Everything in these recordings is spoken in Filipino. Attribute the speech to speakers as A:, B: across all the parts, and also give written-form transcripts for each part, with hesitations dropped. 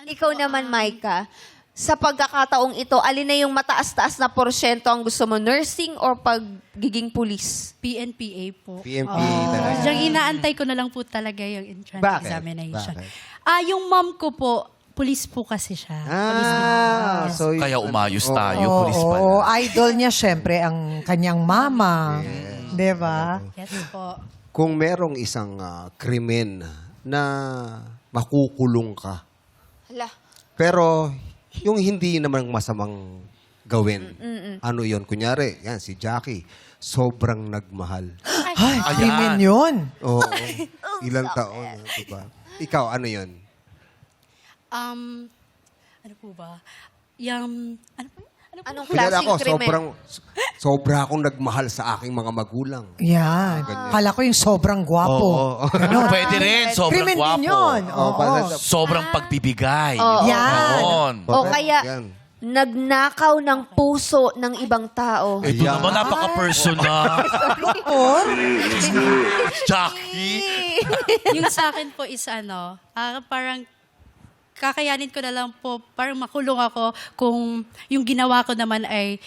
A: Ikaw naman, Micah, sa pagkakataong ito, alin na yung mataas-taas na porsyento ang gusto mo? Nursing or pagiging pulis?
B: PNPA po.
C: PNP talaga.
B: Diyan inaantay ko na lang po talaga yung entrance
C: Bakit?
B: examination.
C: Bakit?
B: Yung mom ko po, police po kasi siya. Police din. Yes.
C: So,
D: Kaya umayos tayo,
E: Oo,
D: pulis pala.
E: idol niya syempre ang kanyang mama. Di ba?
B: Yes po.
C: kung merong isang krimen na makukulong ka,
A: Hala.
C: pero yung hindi naman masamang gawin, ano yon? Kunyari, yan, si Jackie, sobrang nagmahal.
E: Ay, krimen yun.
C: Oo. Ilang taon, diba? Ikaw, ano yon?
B: Ano po ba? Yung, ano po? Ano po?
A: Anong
C: Kunyari
A: klaseng
C: ako,
A: krimen?
C: sobra akong nagmahal sa aking mga magulang.
E: Yan. Kala ko yung sobrang gwapo.
D: Pwede rin, sobrang
E: Krimen
D: gwapo.
E: din yun.
C: Oo,
E: Oo.
D: Sobrang pagbibigay.
A: Oo.
E: Yan.
D: Ganon.
A: O kaya,
C: Yan.
A: nagnakaw ng puso ng ibang tao.
D: Ito
C: Ayan.
D: naman, napaka-personal.
E: Or,
D: Jackie.
B: Yung sa akin po is parang kakayanin ko na lang po, parang makulong ako kung yung ginawa ko naman ay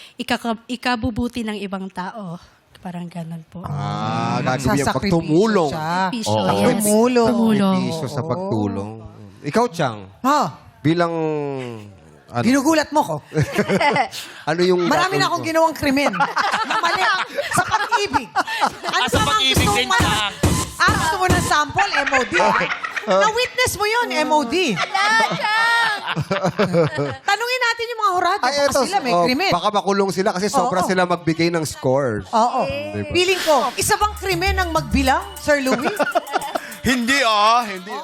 B: ikabubuti ng ibang tao. Parang ganun po.
C: Gagawin yung
E: Sasakripisyo
C: pagtumulong.
E: siya.
B: Pisyo,
D: Oo.
B: yes.
E: Tumulong.
B: Tumulong.
C: Sakripisyo sa pagtulong. Ikaw, Chang,
E: Ha?
C: bilang... Ano,
E: Ginugulat mo ko.
C: ano yung...
E: Marami na akong ginawang krimen. Mali. Sa pag-ibig. Ano
D: Sa
E: ba ang
D: pag-ibig
E: gusto
D: din,
E: mo?
D: Chang.
E: Gusto mo ng sample? MOD. Na-witness mo yun, MOD. Tanungin natin yung mga hurado. Baka sila may krimen.
C: Baka makulong sila kasi sobra
E: Oo.
C: sila magbigay ng scores.
E: Oo.
C: Diba?
E: Feeling ko, isa bang krimen ang magbilang, Sir Louie?
D: Hindi, hindi.